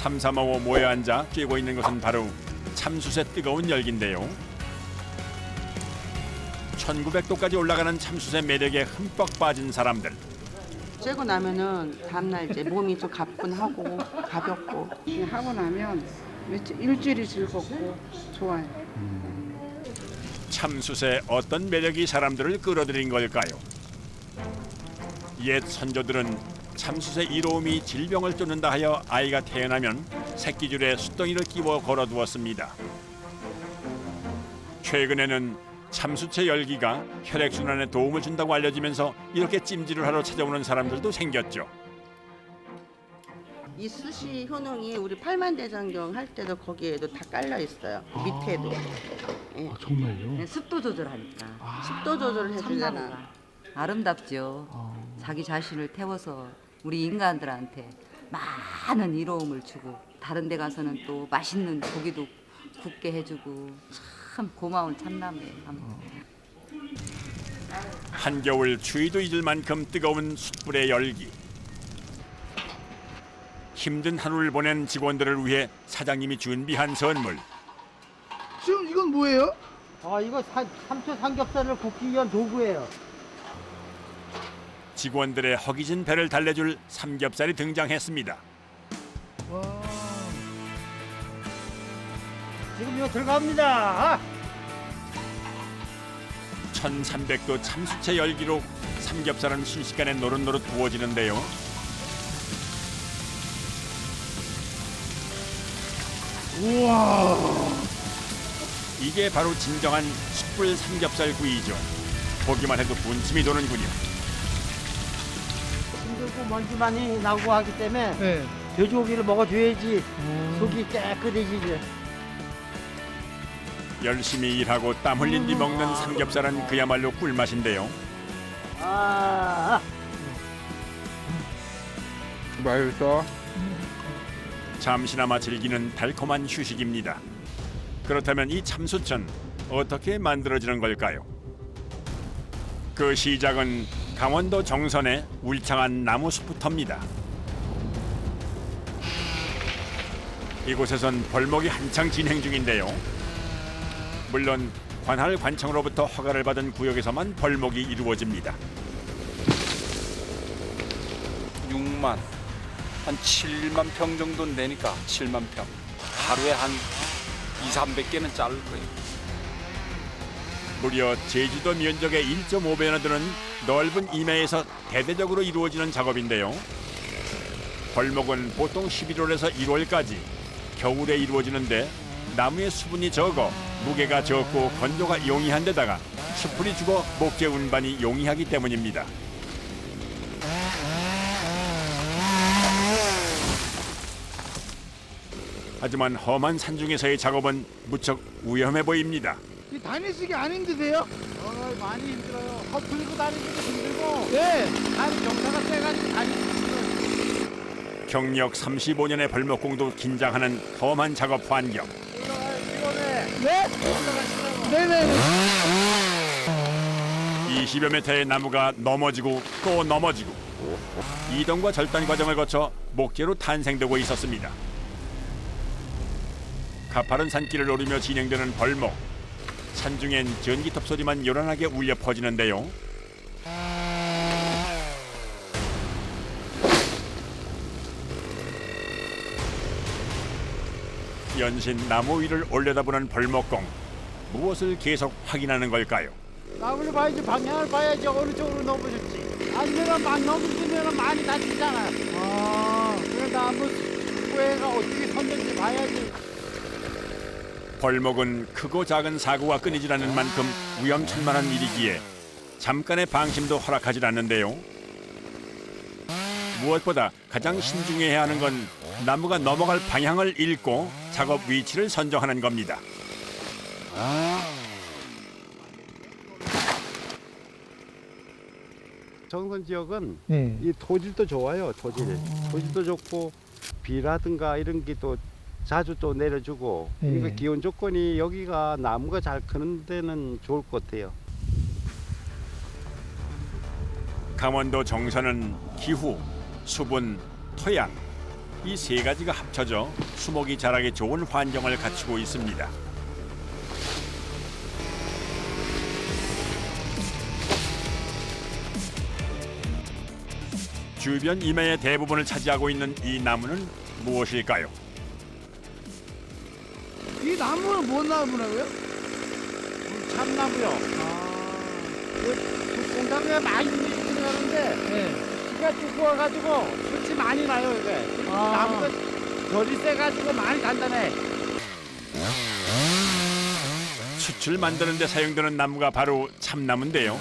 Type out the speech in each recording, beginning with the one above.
삼삼오오 모여 앉아 쬐고 있는 것은 바로 참숯의 뜨거운 열기인데요. 1900도까지 올라가는 참숯의 매력에 흠뻑 빠진 사람들. 쬐고 나면은 다음날 이제 몸이 좀 가뿐하고 가볍고. 하고 나면 일주일이 즐겁고 좋아요. 참숯의 어떤 매력이 사람들을 끌어들인 걸까요? 옛 선조들은 참숯의 이로움이 질병을 쫓는다 하여 아이가 태어나면 새끼줄에 숯덩이를 끼워 걸어두었습니다. 최근에는 참숯의 열기가 혈액순환에 도움을 준다고 알려지면서 이렇게 찜질을 하러 찾아오는 사람들도 생겼죠. 이 숯이 효능이 우리 팔만대장경 할 때도 거기에도 다 깔려 있어요. 밑에도. 예. 정말요? 네, 습도 조절하니까. 습도 조절을 해주잖아. 참나무가 아름답죠. 자기 자신을 태워서 우리 인간들한테 많은 이로움을 주고 다른 데 가서는 또 맛있는 고기도 굽게 해주고 참 고마운 참나무예요. 한겨울 추위도 잊을 만큼 뜨거운 숯불의 열기. 힘든 하루를 보낸 직원들을 위해 사장님이 준비한 선물. 지금 이건 뭐예요? 이거 삼초 삼겹살을 굽기 위한 도구예요. 직원들의 허기진 배를 달래줄 삼겹살이 등장했습니다. 와. 지금 이거 들어갑니다. 1300도 참숯의 열기로 삼겹살은 순식간에 노릇노릇 구워지는데요. 우와. 이게 바로 진정한 숯불 삼겹살 구이죠. 보기만 해도 군침이 도는군요. 힘들고 먼지 많이 나고 하기 때문에 네. 돼지고기를 먹어줘야지 속이 깨끗해지죠. 열심히 일하고 땀 흘린 뒤 먹는 삼겹살은 그야말로 꿀맛인데요. 맛있어. 잠시나마 즐기는 달콤한 휴식입니다. 그렇다면 이 참숯은 어떻게 만들어지는 걸까요? 그 시작은 강원도 정선의 울창한 나무숲부터입니다. 이곳에선 벌목이 한창 진행 중인데요. 물론 관할 관청으로부터 허가를 받은 구역에서만 벌목이 이루어집니다. 6만, 한 7만 평 정도 내니까 7만 평. 하루에 한 200~300개는 자를 거예요. 무려 제주도 면적의 1.5배나 되는 넓은 임야에서 대대적으로 이루어지는 작업인데요. 벌목은 보통 11월에서 1월까지 겨울에 이루어지는데 나무의 수분이 적어 무게가 적고 건조가 용이한 데다가 숯불이 죽어 목재 운반이 용이하기 때문입니다. 하지만 험한 산중에서의 작업은 무척 위험해 보입니다. 이 다니시기 안 힘드세요? 많이 힘들어요. 허풀고 다니기도 힘들고 네. 다리 경사가 세가지고 다니기 힘들어요. 경력 35년의 벌목공도 긴장하는 험한 작업 환경. 네? 네네. 20여 미터의 나무가 넘어지고 또 넘어지고 이동과 절단 과정을 거쳐 목재로 탄생되고 있었습니다. 가파른 산길을 오르며 진행되는 벌목. 산중엔 전기톱 소리만 요란하게 울려 퍼지는데요. 연신 나무 위를 올려다보는 벌목공. 무엇을 계속 확인하는 걸까요? 나무를 봐야지, 방향을 봐야지 어느 쪽으로 넘어질지. 아니면 막 넘어지면 많이 다치잖아. 그래 나무 후회가 어떻게 섰는지 봐야지. 벌목은 크고 작은 사고가 끊이질 않는 만큼 위험천만한 일이기에 잠깐의 방심도 허락하지 않는데요. 무엇보다 가장 신중해야 하는 건 나무가 넘어갈 방향을 읽고 작업 위치를 선정하는 겁니다. 정선 지역은 네. 이 토질도 좋아요. 토질도 좋고 비라든가 이런 게 또 자주 또 내려주고 그러니까 기온 조건이 여기가 나무가 잘 크는 데는 좋을 것 같아요. 강원도 정선은 기후, 수분, 토양, 이 세 가지가 합쳐져 수목이 자라기 좋은 환경을 갖추고 있습니다. 주변 임야의 대부분을 차지하고 있는 이 나무는 무엇일까요? 이 나무는 뭔 나무라고요? 참나무요. 그 공장에 많이 들어가는데 비가 쭉 부어가지고 숯이 많이 나요 이게. 나무가 결이 세가지고 많이 단단해. 숯을 만드는 데 사용되는 나무가 바로 참나무인데요.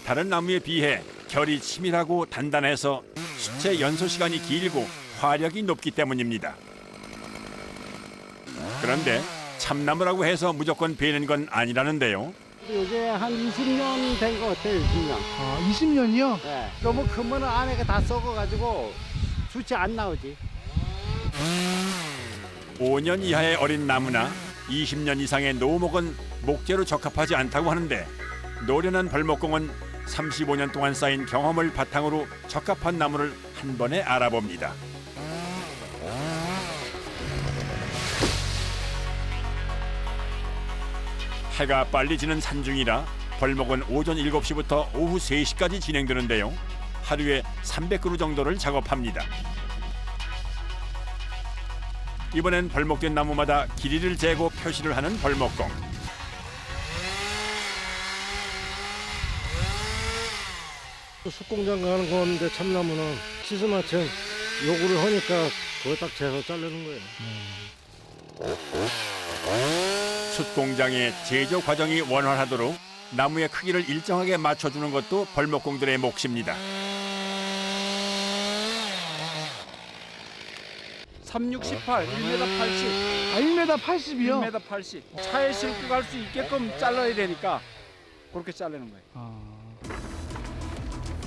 다른 나무에 비해 결이 치밀하고 단단해서 숯의 연소 시간이 길고 화력이 높기 때문입니다. 그런데 참나무라고 해서 무조건 베는 건 아니라는데요. 이게 한 20년 된 것 같아요, 20년. 아, 20년이요? 네. 너무 크면 안에가 다 썩어가지고 숯이 안 나오지. 5년 이하의 어린 나무나 20년 이상의 노목은 목재로 적합하지 않다고 하는데 노련한 벌목공은 35년 동안 쌓인 경험을 바탕으로 적합한 나무를 한 번에 알아봅니다. 해가 빨리 지는 산중이라 벌목은 오전 7시부터 오후 3시까지 진행되는데요. 하루에 300그루 정도를 작업합니다. 이번엔 벌목된 나무마다 길이를 재고 표시를 하는 벌목공. 숯공장 가는 건데 참나무는 치즈마침 요구를 하니까 그거 딱 재서 자르는 거예요. 숯공장의 제조 과정이 원활하도록 나무의 크기를 일정하게 맞춰주는 것도 벌목공들의 몫입니다. 368, 1m 80, 아, 1m 80이요? 1m 80. 차에 싣고 갈 수 있게끔 잘라야 되니까 그렇게 자르는 거예요.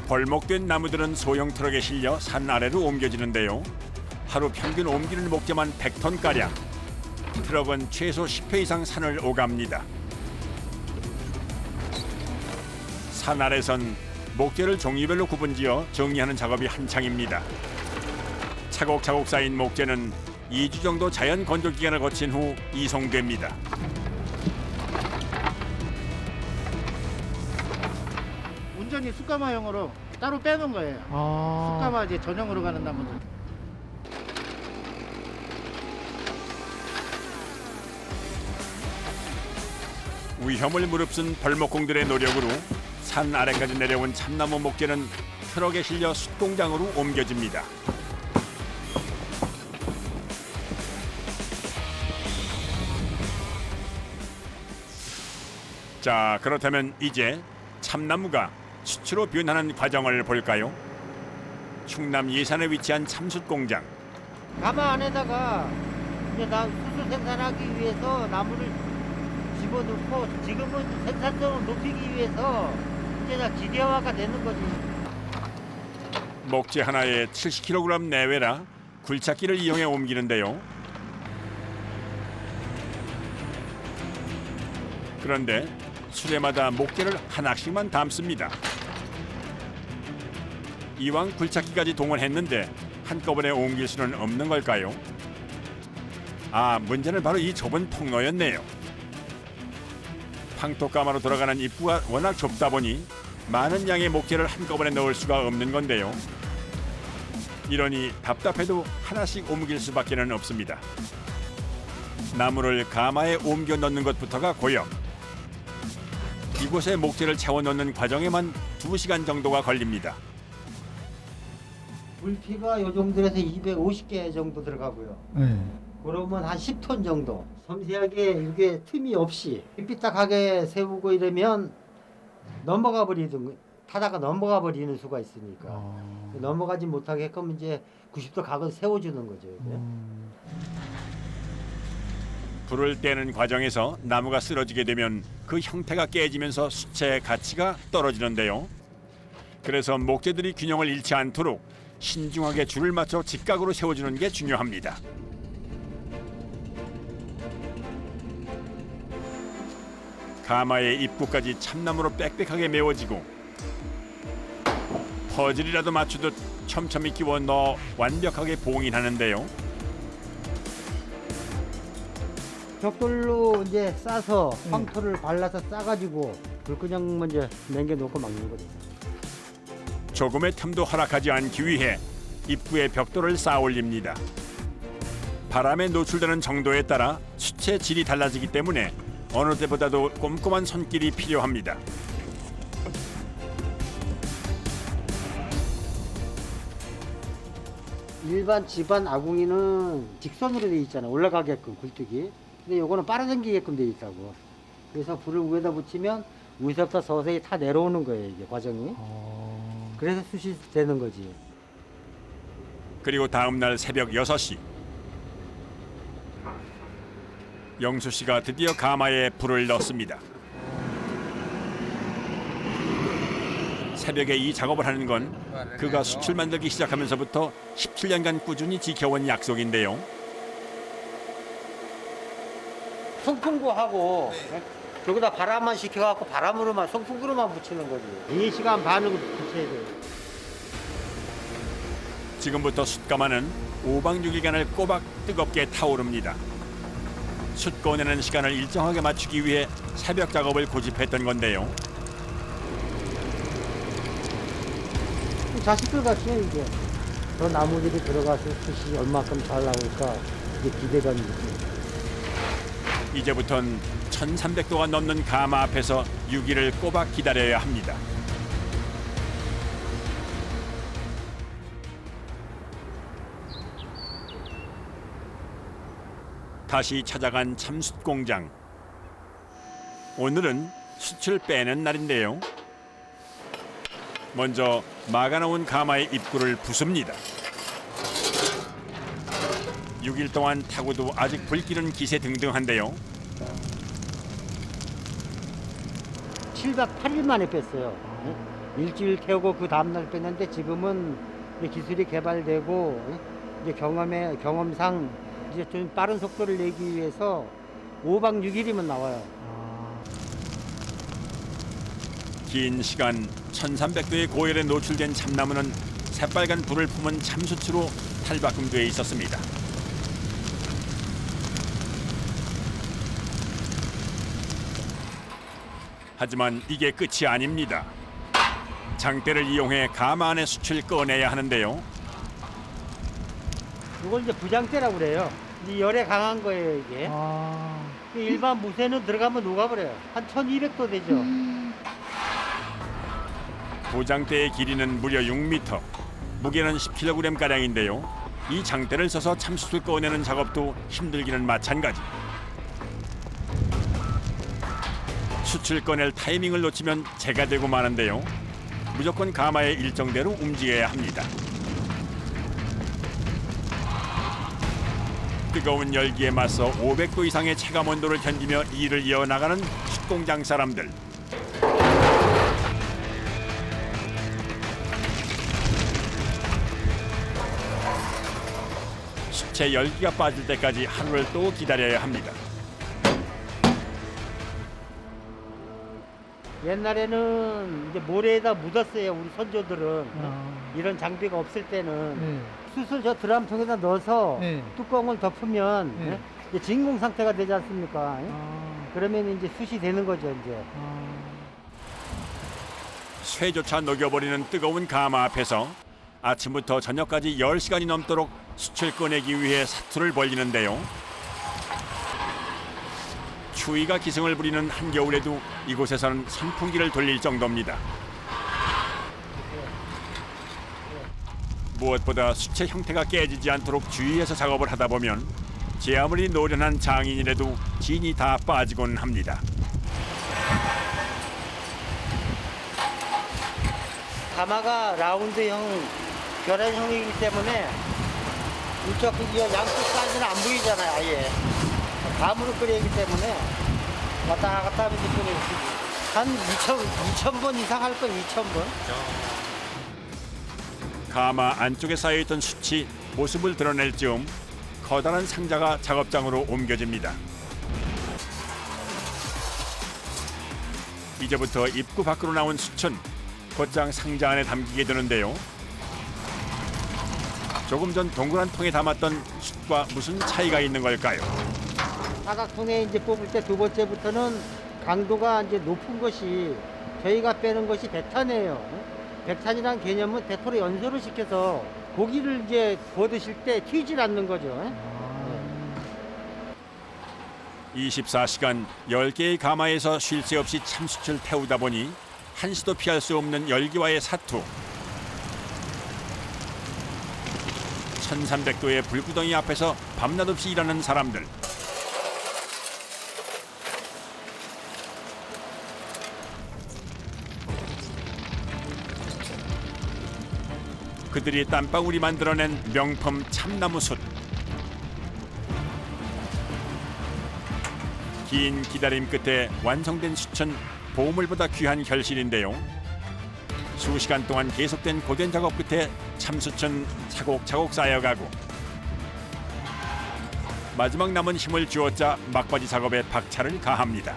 벌목된 나무들은 소형 트럭에 실려 산 아래로 옮겨지는데요. 하루 평균 옮기는 목재만 100톤가량. 트럭은 최소 10회 이상 산을 오갑니다. 산 아래선 목재를 종류별로 구분지어 정리하는 작업이 한창입니다. 차곡차곡 쌓인 목재는 2주 정도 자연 건조 기간을 거친 후 이송됩니다. 온전히 숯가마용으로 따로 빼는 거예요. 숯가마 이제 전용으로 가는 나무들. 위험을 무릅쓴 벌목공들의 노력으로 산 아래까지 내려온 참나무 목재는 트럭에 실려 숯공장으로 옮겨집니다. 자, 그렇다면 이제 참나무가 숯으로 변하는 과정을 볼까요? 충남 예산에 위치한 참숯공장. 가마 안에다가 이제 수술 생산하기 위해서 나무를 집어넣고 지금은 생산성을 높이기 위해서 이제 다 기계화가 되는 거지. 목재 하나에 70kg 내외라 굴착기를 이용해 옮기는데요. 그런데 수레마다 목재를 하나씩만 담습니다. 이왕 굴착기까지 동원했는데 한꺼번에 옮길 수는 없는 걸까요? 아, 문제는 바로 이 좁은 통로였네요. 황토가마로 돌아가는 입구가 워낙 좁다 보니 많은 양의 목재를 한꺼번에 넣을 수가 없는 건데요. 이러니 답답해도 하나씩 옮길 수밖에는 없습니다. 나무를 가마에 옮겨 넣는 것부터가 고역. 이곳에 목재를 채워 넣는 과정에만 2시간 정도가 걸립니다. 물피가 요 정도에서 250개 정도 들어가고요. 네. 그러면 한 10톤 정도. 섬세하게 이게 틈이 없이 삐딱하게 세우고 이러면 넘어가 버리든 타다가 넘어가 버리는 수가 있으니까 넘어가지 못하게끔 이제 90도 각을 세워주는 거죠. 이게. 불을 떼는 과정에서 나무가 쓰러지게 되면 그 형태가 깨지면서 숯의 가치가 떨어지는데요. 그래서 목재들이 균형을 잃지 않도록 신중하게 줄을 맞춰 직각으로 세워주는 게 중요합니다. 가마의 입구까지 참나무로 빽빽하게 메워지고 퍼즐이라도 맞추듯 촘촘히 끼워 넣어 완벽하게 봉인하는데요. 벽돌로 이제 싸서 황토를 발라서 싸가지고 불 그냥 먼저 남겨놓고 막는 거죠. 조금의 틈도 허락하지 않기 위해 입구에 벽돌을 쌓아 올립니다. 바람에 노출되는 정도에 따라 수채 질이 달라지기 때문에 어느 때보다도 꼼꼼한 손길이 필요합니다. 일반 집안 아궁이는 직선으로 돼 있잖아. 올라가게끔 굴뚝이. 근데 요거는 빨아당기게끔 돼 있다고. 그래서 불을 위에다 붙이면 위에서부터 서서히 다 내려오는 거예요, 이게 과정이. 그래서 숯이 되는 거지. 그리고 다음 날 새벽 6시. 영수 씨가 드디어 가마에 불을 넣습니다. 새벽에 이 작업을 하는 건 그가 수출 만들기 시작하면서부터 17년간 꾸준히 지켜온 약속인데요. 송풍구하고 여기다 바람만 시켜갖고 바람으로만 송풍구로만 붙이는 거지. 2시간 반을 붙여야 돼. 지금부터 숯가마는 5박 6일간을 꼬박 뜨겁게 타오릅니다. 숯 꺼내는 시간을 일정하게 맞추기 위해 새벽 작업을 고집했던 건데요. 자식들 같아요, 이게. 저 나무들이 들어가서 숯이 얼마큼 잘 나올까 이게 기대감이 있어요. 이제부턴 1300도가 넘는 가마 앞에서 6일을 꼬박 기다려야 합니다. 다시 찾아간 참숯 공장. 오늘은 숯을 빼는 날인데요. 먼저 막아놓은 가마의 입구를 부숩니다. 6일 동안 타고도 아직 불길은 기세등등한데요. 7박 8일 만에 뺐어요. 일주일 태우고 그 다음날 뺐는데 지금은 이제 기술이 개발되고 이제 경험상 이제 좀 빠른 속도를 내기 위해서 5박 6일이면 나와요. 긴 시간 1300도의 고열에 노출된 참나무는 새빨간 불을 품은 참숯으로 탈바꿈돼 있었습니다. 하지만 이게 끝이 아닙니다. 장대를 이용해 가마 안의 숯을 꺼내야 하는데요. 이걸 이제 부장대라고 그래요. 이 열에 강한 거예요, 이게. 일반 무쇠는 들어가면 녹아버려요. 한 1200도 되죠. 부장대의 길이는 무려 6m, 무게는 10kg가량인데요. 이 장대를 써서 참숯을 꺼내는 작업도 힘들기는 마찬가지. 숯을 꺼낼 타이밍을 놓치면 재가 되고 마는데요. 무조건 가마의 일정대로 움직여야 합니다. 뜨거운 열기에 맞서 500도 이상의 체감 온도를 견디며 일을 이어나가는 숯공장 사람들. 숯의 열기가 빠질 때까지 하루를 또 기다려야 합니다. 옛날에는 이제 모래에다 묻었어요, 우리 선조들은. 이런 장비가 없을 때는 숯을 저 드럼통에다 넣어서 뚜껑을 덮으면 이제 진공 상태가 되지 않습니까? 그러면 이제 숯이 되는 거죠, 이제. 쇠조차 녹여버리는 뜨거운 가마 앞에서 아침부터 저녁까지 10시간이 넘도록 숯을 꺼내기 위해 사투를 벌이는데요. 추위가 기승을 부리는 한겨울에도 이곳에서는 선풍기를 돌릴 정도입니다. 무엇보다 숯의 형태가 깨지지 않도록 주의해서 작업을 하다 보면 제 아무리 노련한 장인이라도 진이 다 빠지곤 합니다. 가마가 라운드형, 계란형이기 때문에 이쪽 양쪽 사이즈는 안 보이잖아요, 아예. 감으로 끓이기 때문에 왔다 갔다 하면서 끓여요. 한 2,000번 이상 할 거예요, 2,000번. 가마 안쪽에 쌓여있던 숯이 모습을 드러낼 즈음 커다란 상자가 작업장으로 옮겨집니다. 이제부터 입구 밖으로 나온 숯은 곧장 상자 안에 담기게 되는데요. 조금 전 동그란 통에 담았던 숯과 무슨 차이가 있는 걸까요? 사각통에 이제 뽑을 때 두 번째부터는 강도가 이제 높은 것이 저희가 빼는 것이 백탄이에요. 백탄이란 개념은 100% 연소를 시켜서 고기를 이제 구워 드실 때 튀질 않는 거죠. 24시간 10개의 가마에서 쉴 새 없이 참숯을 태우다 보니 한시도 피할 수 없는 열기와의 사투. 1300도의 불구덩이 앞에서 밤낮 없이 일하는 사람들. 그들이 땀방울이 만들어낸 명품 참나무 숯. 긴 기다림 끝에 완성된 숯은 보물보다 귀한 결실인데요. 수시간 동안 계속된 고된 작업 끝에 참숯은 차곡차곡 쌓여가고 마지막 남은 힘을 쥐어짜 막바지 작업에 박차를 가합니다.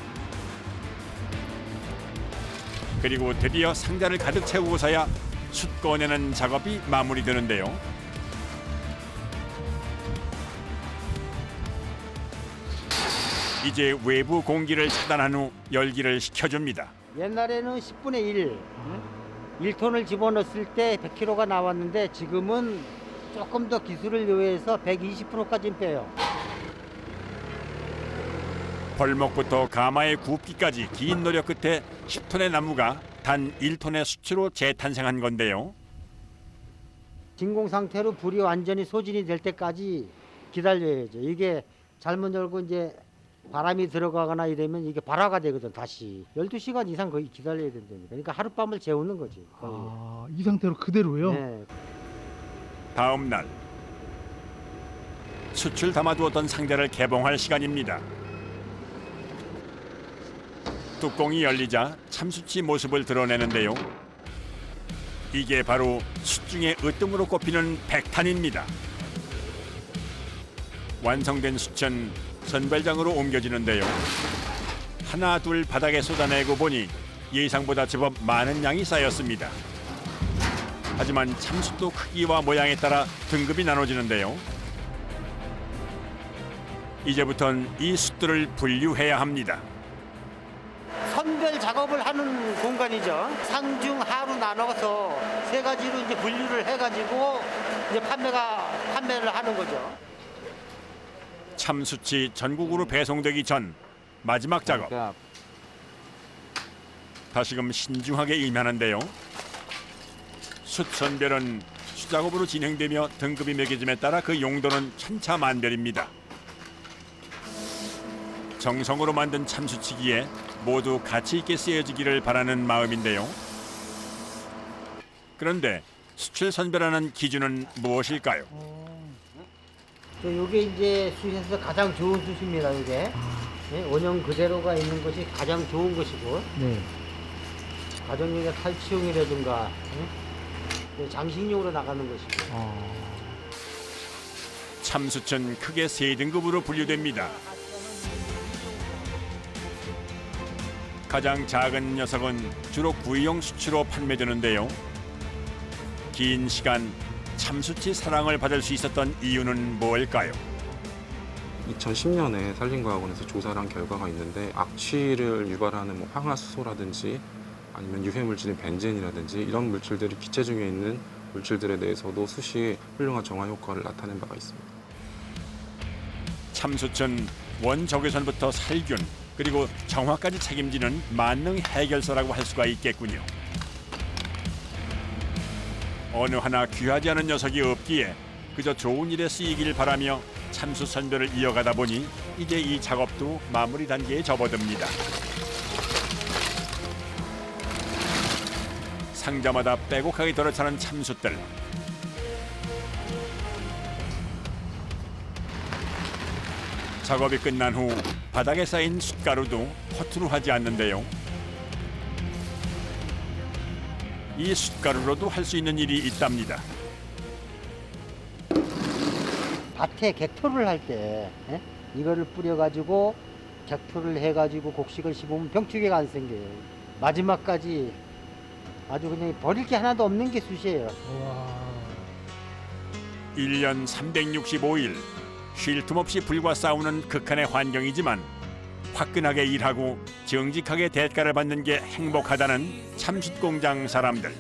그리고 드디어 상자를 가득 채우고서야 숯 꺼내는 작업이 마무리되는데요. 이제 외부 공기를 차단한 후 열기를 식혀줍니다. 옛날에는 10분의 1, 1톤을 집어넣었을 때 100kg가 나왔는데 지금은 조금 더 기술을 요해해서 120%까지 빼요. 벌목부터 가마의 굽기까지 긴 노력 끝에 10톤의 나무가 단 1톤의 숯으로 재탄생한 건데요. 진공 상태로 불이 완전히 소진이 될 때까지 기다려야죠. 이게 잘못 열고 이제 바람이 들어가거나 이러면 이게 발화가 되거든. 다시 12시간 이상 거의 기다려야 된다니까. 그러니까 하룻밤을 재우는 거지 거의. 이 상태로 그대로요? 네. 다음 날 숯을 담아두었던 상자를 개봉할 시간입니다. 뚜껑이 열리자 참숯이 모습을 드러내는데요. 이게 바로 숯 중에 으뜸으로 꼽히는 백탄입니다. 완성된 숯은 선별장으로 옮겨지는데요. 하나 둘 바닥에 쏟아내고 보니 예상보다 제법 많은 양이 쌓였습니다. 하지만 참숯도 크기와 모양에 따라 등급이 나눠지는데요. 이제부턴 이 숯들을 분류해야 합니다. 선별 작업을 하는 공간이죠. 상중 하로 나눠서 세 가지로 이제 분류를 해가지고 이제 판매를 하는 거죠. 참숯이 전국으로 배송되기 전 마지막 작업. 다시금 신중하게 임하는데요. 숯 선별은 수작업으로 진행되며 등급이 매겨짐에 따라 그 용도는 천차만별입니다. 정성으로 만든 참숯이기에 모두 가치 있게 쓰여지기를 바라는 마음인데요. 그런데 숯을 선별하는 기준은 무엇일까요? 이게 이제 숯에서 가장 좋은 숯입니다. 이게 원형 그대로가 있는 것이 가장 좋은 것이고, 가정용의 탈취용이라든가 장식용으로 나가는 것이고. 참숯은 크게 세 등급으로 분류됩니다. 가장 작은 녀석은 주로 구이용 숯으로 판매되는데요. 긴 시간 참숯이 사랑을 받을 수 있었던 이유는 뭘까요? 2010년에 산림과학원에서 조사를 한 결과가 있는데 악취를 유발하는 황화수소라든지 아니면 유해물질인 벤젠이라든지 이런 물질들이 기체 중에 있는 물질들에 대해서도 숯이 훌륭한 정화 효과를 나타낸 바가 있습니다. 참숯은 원적외선부터 살균 그리고 정화까지 책임지는 만능 해결사라고 할 수가 있겠군요. 어느 하나 귀하지 않은 녀석이 없기에 그저 좋은 일에 쓰이길 바라며 참숯 선별을 이어가다 보니 이제 이 작업도 마무리 단계에 접어듭니다. 상자마다 빼곡하게 들어차는 참숯들. 작업이 끝난 후 바닥에 쌓인 숯가루도 허투루 하지 않는데요. 이 숯가루로도 할 수 있는 일이 있답니다. 밭에 객토를 할 때 이거를 뿌려가지고 객토를 해가지고 곡식을 심으면 병충해가 안 생겨요. 마지막까지 아주 그냥 버릴 게 하나도 없는 게 숯이에요. 1년 365일 쉴 틈 없이 불과 싸우는 극한의 환경이지만 화끈하게 일하고 정직하게 대가를 받는 게 행복하다는 참숯공장 사람들.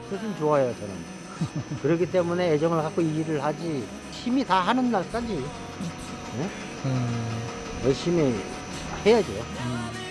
그것은 좋아요, 저는. 그렇기 때문에 애정을 갖고 이 일을 하지, 힘이 다 하는 날까지 네? 열심히 해야죠.